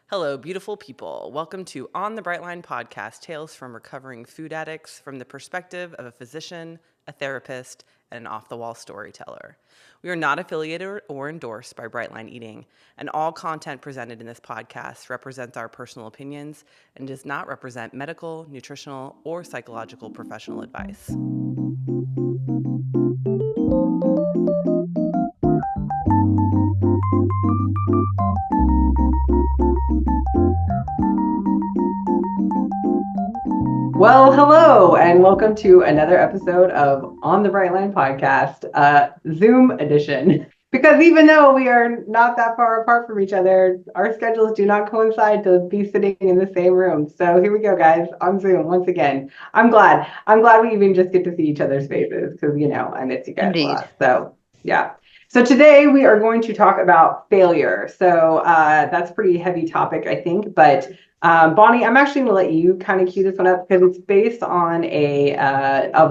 Hello, beautiful people. Welcome to On the Bright Line podcast, Tales from Recovering Food Addicts from the perspective of a physician, a therapist, and an off-the-wall storyteller. We are not affiliated or endorsed by Brightline Eating, and all content presented in this podcast represents our personal opinions and does not represent medical, nutritional, or psychological professional advice. Well, hello, and welcome to another episode of On the Bright Line podcast, Zoom edition. Because even though we are not that far apart from each other, our schedules do not coincide to be sitting in the same room. So here we go, guys, on Zoom once again. I'm glad we even just get to see each other's faces because, I miss you guys a lot. So, yeah. So today we are going to talk about failure. So that's a pretty heavy topic, I think, but Bonnie, I'm actually going to let you kind of cue this one up because it's based on a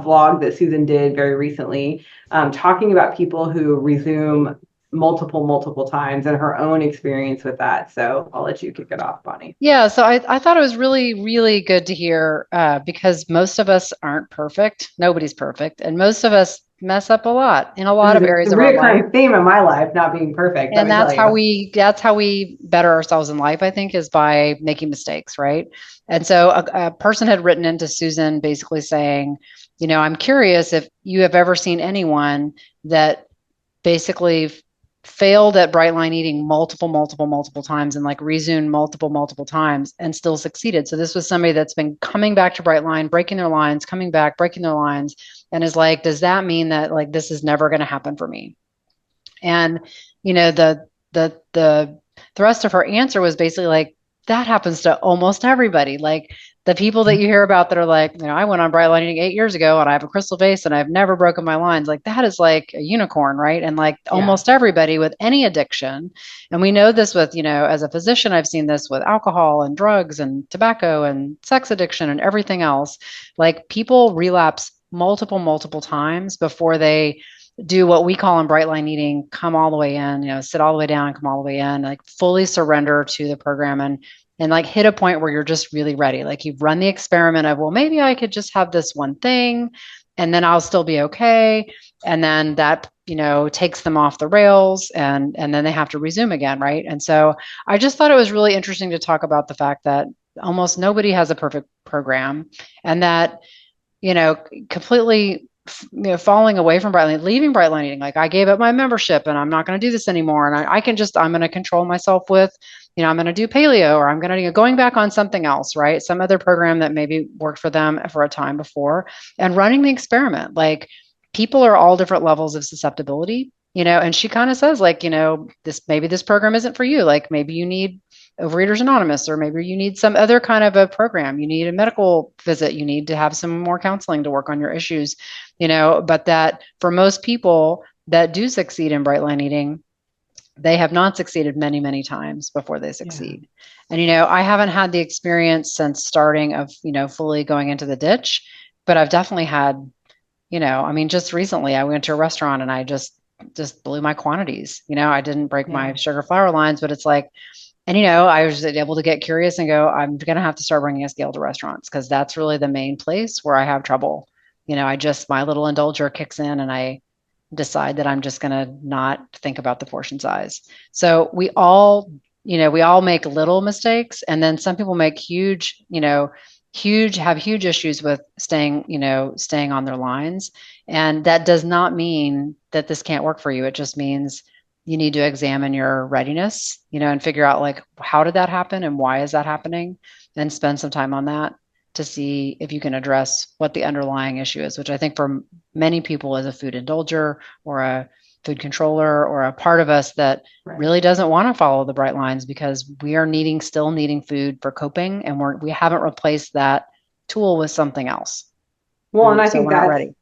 vlog that Susan did very recently, talking about people who resume multiple times and her own experience with that. So I'll let you kick it off, Bonnie. Yeah, so I thought it was really, really good to hear because most of us aren't perfect. Nobody's perfect. And most of us mess up a lot in a This lot is of a areas of our life. reoccurring theme in my life, not being perfect, let And me tell you. that's how we better ourselves in life, I think, is by making mistakes, right? And so a person had written into Susan basically saying, I'm curious if you have ever seen anyone that basically failed at bright line eating multiple times and like resumed multiple times and still succeeded. So this was somebody that's been coming back to bright line, breaking their lines, coming back, breaking their lines, and is like, does that mean that like this is never going to happen for me? And the rest of her answer was basically like, that happens to almost everybody. Like the people that you hear about that are like, I went on bright line eating 8 years ago and I have a crystal face and I've never broken my lines. Like that is like a unicorn, right? And like almost everybody with any addiction. And we know this with, as a physician, I've seen this with alcohol and drugs and tobacco and sex addiction and everything else. Like people relapse multiple times before they do what we call in bright line eating, come all the way in, sit all the way down and come all the way in, like fully surrender to the program and like hit a point where you're just really ready. Like you've run the experiment of, well, maybe I could just have this one thing and then I'll still be okay. And then that, takes them off the rails and then they have to resume again, right? And so I just thought it was really interesting to talk about the fact that almost nobody has a perfect program and that, completely falling away from Brightline, leaving Brightline eating. Like I gave up my membership and I'm not going to do this anymore. And I'm going to control myself with, I'm going to do paleo or I'm going to, going back on something else, right? Some other program that maybe worked for them for a time before and running the experiment. Like people are all different levels of susceptibility, and she kind of says like, maybe this program isn't for you. Like maybe you need Overeaters Anonymous, or maybe you need some other kind of a program. You need a medical visit. You need to have some more counseling to work on your issues, but that for most people that do succeed in bright line eating, they have not succeeded many times before they succeed. Yeah. And, I haven't had the experience since starting of, fully going into the ditch, but I've definitely had, just recently I went to a restaurant and I just blew my quantities. I didn't break my sugar flour lines, but it's like, and, I was able to get curious and go, I'm going to have to start bringing a scale to restaurants because that's really the main place where I have trouble. My little indulger kicks in and I decide that I'm just going to not think about the portion size. So we all make little mistakes. And then some people make have huge issues with staying on their lines. And that does not mean that this can't work for you. It just means you need to examine your readiness, and figure out like, how did that happen and why is that happening? And spend some time on that to see if you can address what the underlying issue is, which I think for many people is a food indulger or a food controller or a part of us that really doesn't want to follow the bright lines because we are still needing food for coping. And we haven't replaced that tool with something else. Well, and I think that's ready.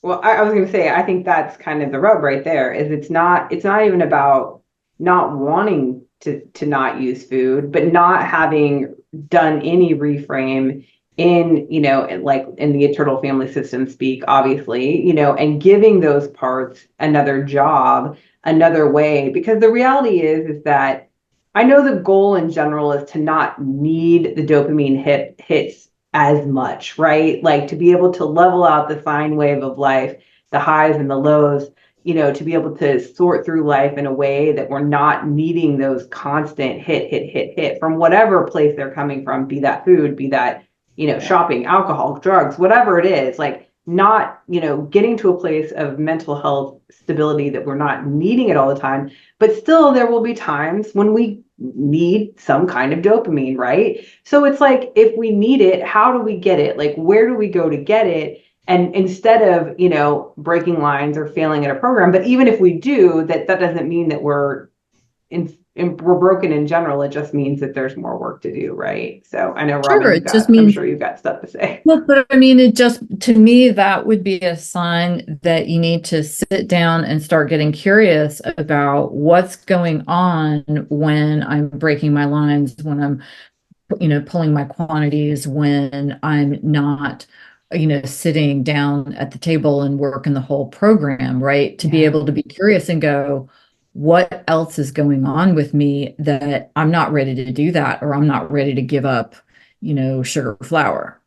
Well, I was going to say, I think that's kind of the rub right there is it's not even about not wanting to not use food, but not having done any reframe in, like in the eternal family system speak, obviously, and giving those parts another job, another way, because the reality is that I know the goal in general is to not need the dopamine hits as much, right? Like to be able to level out the sine wave of life, the highs and the lows, to be able to sort through life in a way that we're not needing those constant hit from whatever place they're coming from, be that food, be that, Yeah. shopping, alcohol, drugs, whatever it is, like not, getting to a place of mental health stability that we're not needing it all the time. But still, there will be times when we need some kind of dopamine, right? So it's like, if we need it, how do we get it? Like, where do we go to get it? And instead of, breaking lines or failing at a program, but even if we do, that doesn't mean that we're broken in general. It just means that there's more work to do, right? So I know, Sure, Robin, it just I'm means, sure you've got stuff to say. well, but I mean, it just, to me, that would be a sign that you need to sit down and start getting curious about what's going on when I'm breaking my lines, when I'm, pulling my quantities, when I'm not, sitting down at the table and working the whole program, right? To be Yeah. able to be curious and go, what else is going on with me that I'm not ready to do that, or I'm not ready to give up, sugar, flour.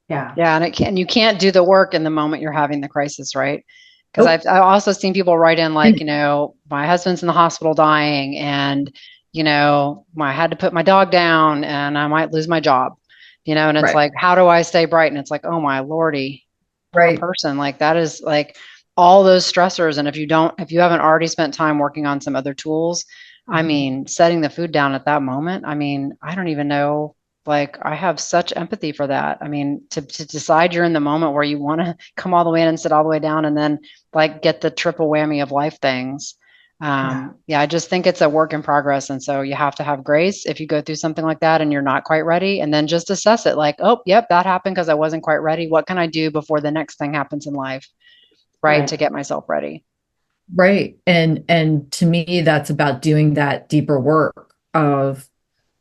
Yeah. Yeah, and you can't do the work in the moment you're having the crisis, right? Because Oh, I've also seen people write in like, and my husband's in the hospital dying, and I had to put my dog down, and I might lose my job, and it's right, like, how do I stay bright? And it's like, oh my lordy, poor right. person. Like that is like all those stressors. And if you haven't already spent time working on some other tools, I Mhm. mean, setting the food down at that moment, I mean, I don't even know. Like I have such empathy for that. I mean, to decide you're in the moment where you want to come all the way in and sit all the way down and then like get the triple whammy of life things. Yeah. Yeah, I just think it's a work in progress. And so you have to have grace if you go through something like that and you're not quite ready. And then just assess it like, oh, yep, that happened because I wasn't quite ready. What can I do before the next thing happens in life? Right. To Right. get myself ready. Right. And to me, that's about doing that deeper work of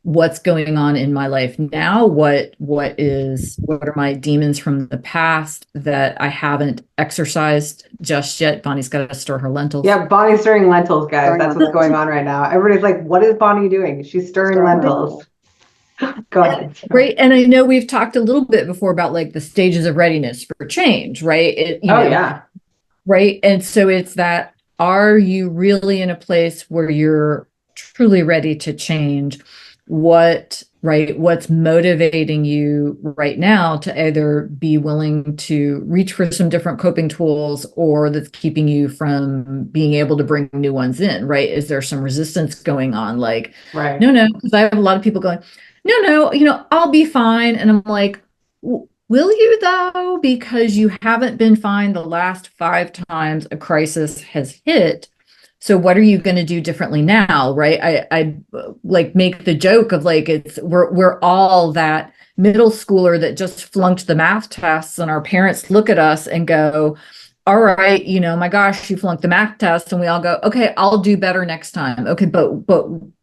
what's going on in my life now, what are my demons from the past that I haven't exercised just yet. Bonnie's got to stir her lentils. Yeah, Bonnie's stirring lentils, guys. Throwing That's what's going lentils, on right now. Everybody's like, what is Bonnie doing? She's stirring stirring lentils. lentils. Go ahead. Right. And I know we've talked a little bit before about like the stages of readiness for change, right? Oh, yeah. Right. And so it's that, are you really in a place where you're truly ready to change? What's motivating you right now to either be willing to reach for some different coping tools, or that's keeping you from being able to bring new ones in, right? Is there some resistance going on? Like, Right. no, because I have a lot of people going, no, I'll be fine. And I'm like, will you though? Because you haven't been fine the last 5 times a crisis has hit. So what are you going to do differently now? Right. I like make the joke of like, we're all that middle schooler that just flunked the math tests, and our parents look at us and go, all right, my gosh, you flunked the math test. And we all go, okay, I'll do better next time. Okay. But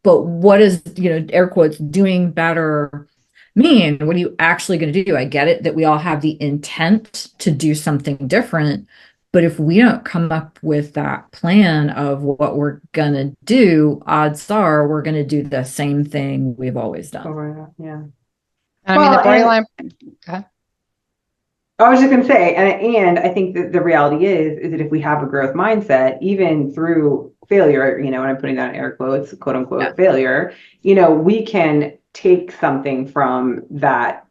what is, air quotes, doing better mean? What are you actually going to do? I get it that we all have the intent to do something different, but if we don't come up with that plan of what we're going to do, odds are we're going to do the same thing we've always Oh, done. right. Yeah. And I mean, the Well, bright and line. Okay. I was just gonna say, and I think that the reality is that if we have a growth mindset, even through failure, and I'm putting that in air quotes, quote Yeah. unquote failure, we can take something from that,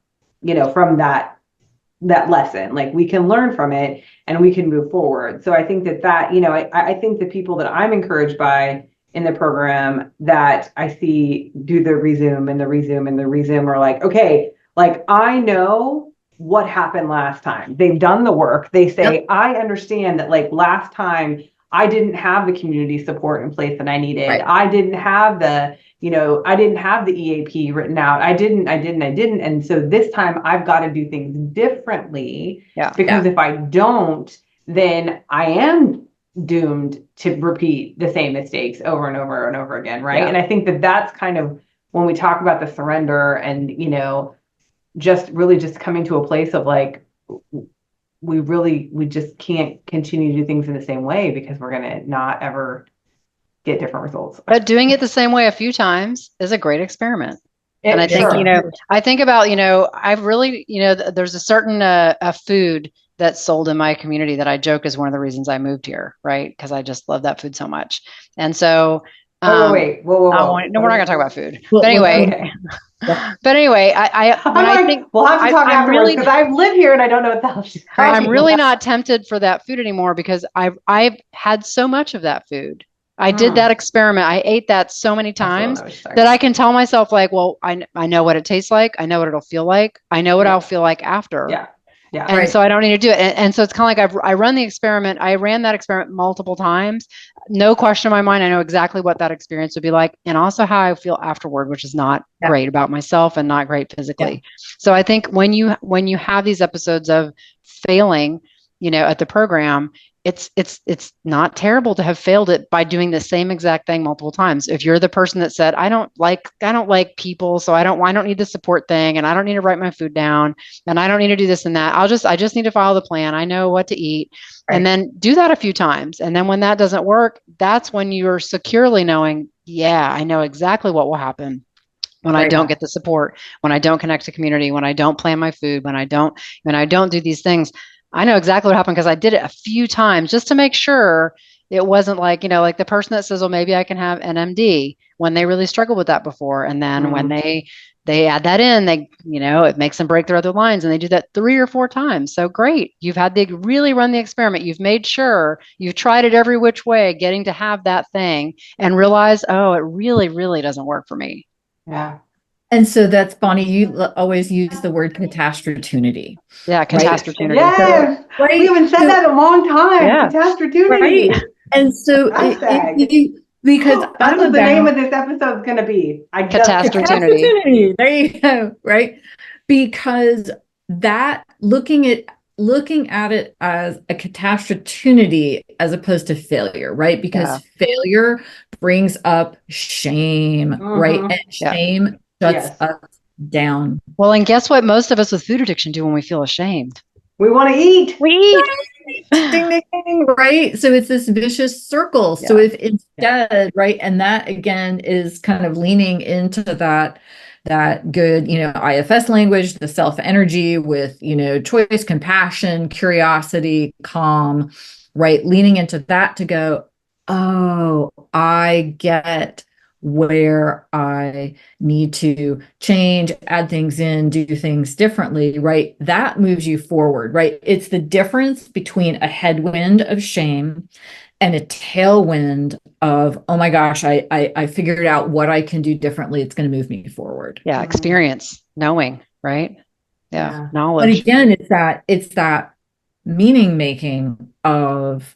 from that lesson. Like we can learn from it and we can move forward. So I think I think the people that I'm encouraged by in the program that I see do the resume and the resume and the resume are like, okay, like I know what happened last time. They've done the work. They Yep. say, I understand that like last time I didn't have the community support in place that I needed. Right. I didn't have the EAP written out. I didn't. And so this time I've got to do things differently, Yeah. because Yeah. if I don't, then I am doomed to repeat the same mistakes over and over and over again. Right. Yeah. And I think that that's kind of when we talk about the surrender and, just really just coming to a place of like, we just can't continue to do things in the same way, because we're going to not ever get different results. But doing it the same way a few times is a great experiment. And I think, Sure. I think about, I've really, there's a certain a food that's sold in my community that I joke is one of the reasons I moved here, right? Because I just love that food so much. And so, Wait, whoa. no, we're not going to talk about food. Well, But anyway, Okay. but anyway, I think we'll have to talk I'm afterwards really, because I live here and I don't know what the hell she's I'm talking really about. not tempted for that food anymore because I've had so much of that food. I did that experiment. I ate that so many times that I can tell myself like, well, I know what it tastes like. I know what it'll feel like. I know what I'll feel like after. Yeah. Yeah. And so I don't need to do it. And so it's kind of like I run the experiment. I ran that experiment multiple times. No question in my mind. I know exactly what that experience would be like and also how I feel afterward, which is not great about myself and not great physically. So I think when you have these episodes of failing, at the program, it's not terrible to have failed it by doing the same exact thing multiple times. If you're the person that said, I don't like people, so I don't need the support thing, and I don't need to write my food down, and I don't need to do this and that. I just need to follow the plan. I know what to eat. Right. And then do that a few times. And then when that doesn't work, that's when you're securely knowing, yeah, I know exactly what will happen when I don't get the support, when I don't connect to community, when I don't plan my food, when I don't do these things. I know exactly what happened because I did it a few times just to make sure it wasn't like, like the person that says, well, maybe I can have NMD when they really struggled with that before. And then when they add that in, it makes them break their other lines and they do that 3 or 4 times. So great. You've had to really run the experiment. You've made sure you've tried it every which way, getting to have that thing and realize, oh, it really, really doesn't work for me. Yeah. And so that's Bonnie, you always use the word catastrophe. Yeah, catastrophe. Right? Yes. So, right? We haven't said that in a long time. Yeah. Catastrophe. Right. And so because that's what the name of this episode is going to be. Catastrophe. There you go. Right. Because that looking at it as a catastrophe as opposed to failure, right? Because failure brings up shame, right? And shame shuts us down. Well, and guess what most of us with food addiction do when we feel ashamed? We want to eat. We eat. Ding, ding, ding, right? So it's this vicious circle. So if instead, right, and that again is kind of leaning into that good, IFS language, the self energy with, choice, compassion, curiosity, calm, right? Leaning into that to go, oh, I get where I need to change, add things in, do things differently, right? That moves you forward, right? It's the difference between a headwind of shame and a tailwind of, oh my gosh, I figured out what I can do differently. It's going to move me forward. Yeah. Experience, knowing, right? Yeah. Knowledge. But again, it's that meaning making of,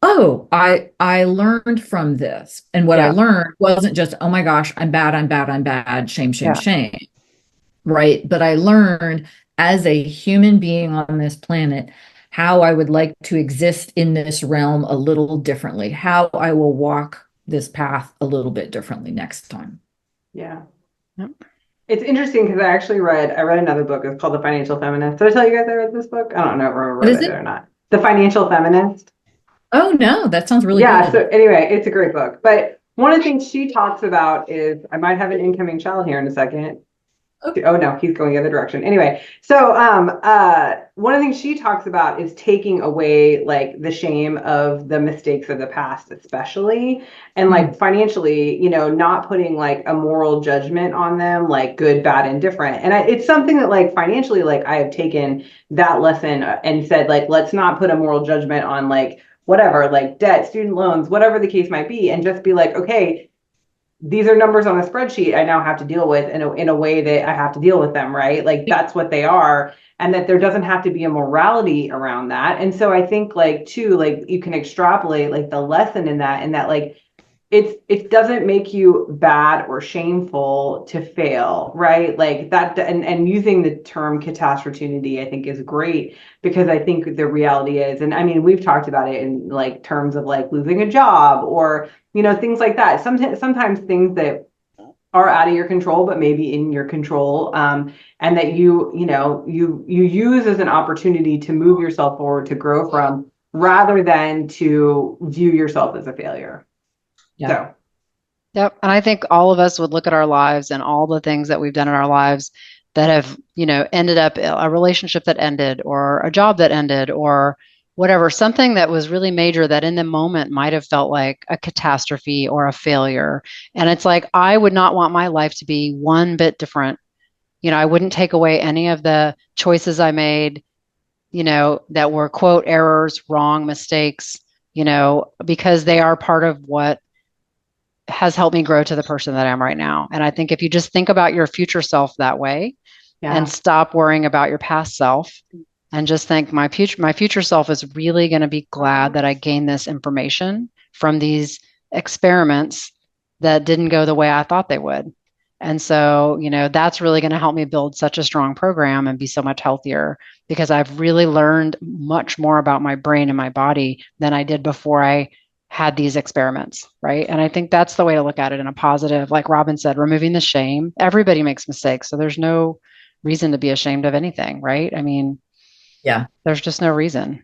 oh, I learned from this. And what I learned wasn't just, oh my gosh, I'm bad, shame, shame. Right. But I learned as a human being on this planet, how I would like to exist in this realm a little differently, how I will walk this path a little bit differently next time. Yeah. Yep. It's interesting because I read another book. It's called The Financial Feminist. Did I tell you guys I read this book? I don't know if I remember it or not. The Financial Feminist. Oh, no, that sounds really good. So anyway, it's a great book. But one of the things she talks about is, I might have an incoming child here in a second. Okay. Oh, no, he's going the other direction. Anyway, so one of the things she talks about is taking away like the shame of the mistakes of the past, especially, and like financially, not putting like a moral judgment on them, like good, bad, and different. And it's something that like financially, like I have taken that lesson and said, like, let's not put a moral judgment on like whatever, like debt, student loans, whatever the case might be, and just be like, okay, these are numbers on a spreadsheet I now have to deal with in a way that I have to deal with them, right? Like that's what they are, and that there doesn't have to be a morality around that. And so I think like too, like you can extrapolate like the lesson in that like it doesn't make you bad or shameful to fail, right? Like that, and using the term catastrophe, I think is great, because I think the reality is, and I mean, we've talked about it in like terms of like losing a job or, things like that. Sometimes things that are out of your control, but maybe in your control, and that you use as an opportunity to move yourself forward, to grow from, rather than to view yourself as a failure. Yeah. So Yep. And I think all of us would look at our lives and all the things that we've done in our lives that have, ended up a relationship that ended or a job that ended or whatever, something that was really major that in the moment might have felt like a catastrophe or a failure. And it's like, I would not want my life to be one bit different. I wouldn't take away any of the choices I made, that were quote errors, wrong mistakes, because they are part of what has helped me grow to the person that I am right now. And I think if you just think about your future self that way and stop worrying about your past self and just think my future self is really going to be glad that I gained this information from these experiments that didn't go the way I thought they would. And so, that's really going to help me build such a strong program and be so much healthier because I've really learned much more about my brain and my body than I did before I had these experiments, right? And I think that's the way to look at it in a positive, like Robin said, removing the shame. Everybody makes mistakes. So there's no reason to be ashamed of anything, right? I mean, Yeah. there's just no reason.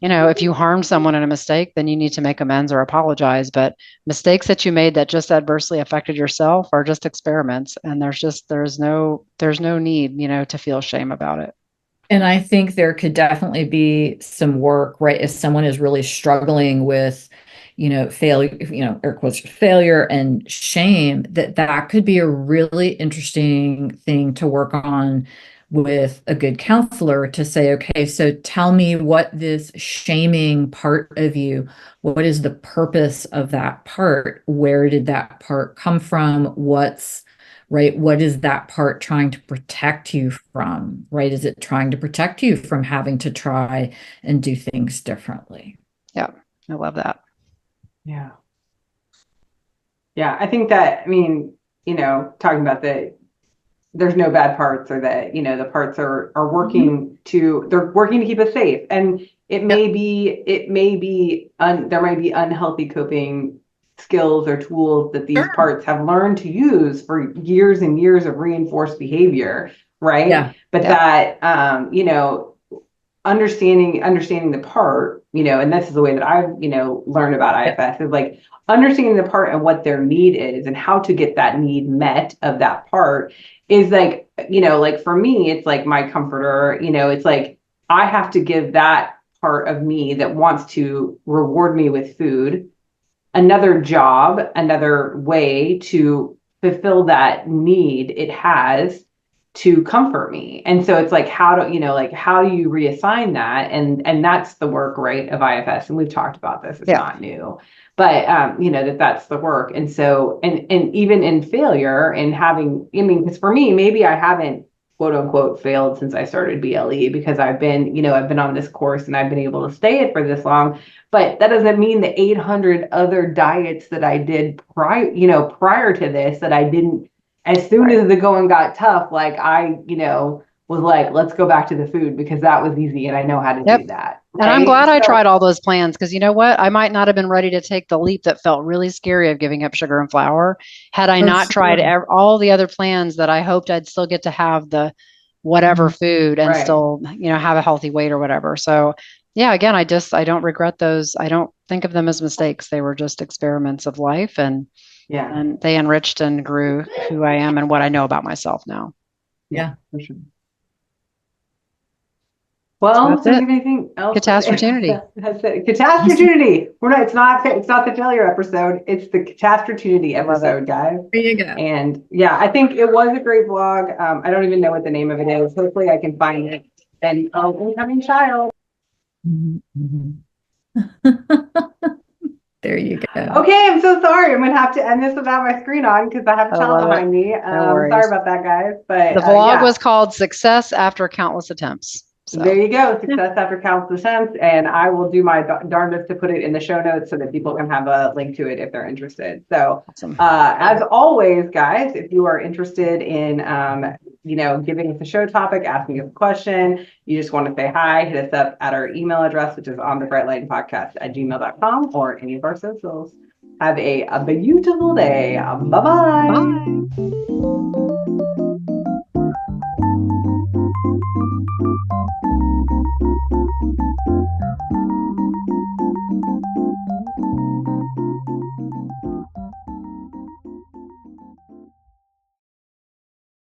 If you harmed someone in a mistake, then you need to make amends or apologize. But mistakes that you made that just adversely affected yourself are just experiments. And there's no need, to feel shame about it. And I think there could definitely be some work, right? If someone is really struggling with, failure, air quotes, failure and shame, that could be a really interesting thing to work on with a good counselor to say, okay, so tell me what this shaming part of you, what is the purpose of that part? Where did that part come from? Right? What is that part trying to protect you from, right? Is it trying to protect you from having to try and do things differently? Yeah, I love that. yeah. Yeah, I think that, I mean, talking about there's no bad parts or that, the parts are working they're working to keep us safe. And it may be there might be unhealthy coping skills or tools that these parts have learned to use for years and years of reinforced behavior, right? Yeah. But that understanding the part, and this is the way that I've, learned about IFS is like understanding the part and what their need is and how to get that need met of that part is like, like for me, it's like my comforter, it's like I have to give that part of me that wants to reward me with food another job, another way to fulfill that need it has to comfort me. And so it's like how do you reassign that? And that's the work, right, of IFS. And we've talked about this, it's not new. But that's the work. And so and even in failure and having, I mean, because for me, maybe I haven't quote unquote failed since I started BLE because I've been on this course and I've been able to stay it for this long. But that doesn't mean the 800 other diets that I did prior to this that I didn't, as soon as the going got tough, like I, was like, let's go back to the food because that was easy and I know how to do that. Right? And I'm glad I tried all those plans because you know what? I might not have been ready to take the leap that felt really scary of giving up sugar and flour had I not tried all the other plans that I hoped I'd still get to have the whatever food and still, have a healthy weight or whatever. So yeah, again, I don't regret those. I don't think of them as mistakes. They were just experiments of life and they enriched and grew who I am and what I know about myself now. Yeah, for sure. Well, so anything else? Catastrophe. That's it. Catastrophe. It's not the failure episode. It's the catastrophe episode, guys. There you go. And yeah, I think it was a great vlog. I don't even know what the name of it is. Hopefully I can find it. And incoming child. There you go. Okay, I'm so sorry. I'm gonna have to end this without my screen on because I have a child behind me. Sorry about that, guys. But the vlog was called Success After Countless Attempts. So. There you go. Success After Countless Attempts. And I will do my darndest to put it in the show notes so that people can have a link to it if they're interested. So awesome. As always, guys, if you are interested in, giving us a show topic, asking us a question, you just want to say hi, hit us up at our email address, which is onthebrightlightpodcast@gmail.com or any of our socials. Have a beautiful day. Bye-bye. Bye.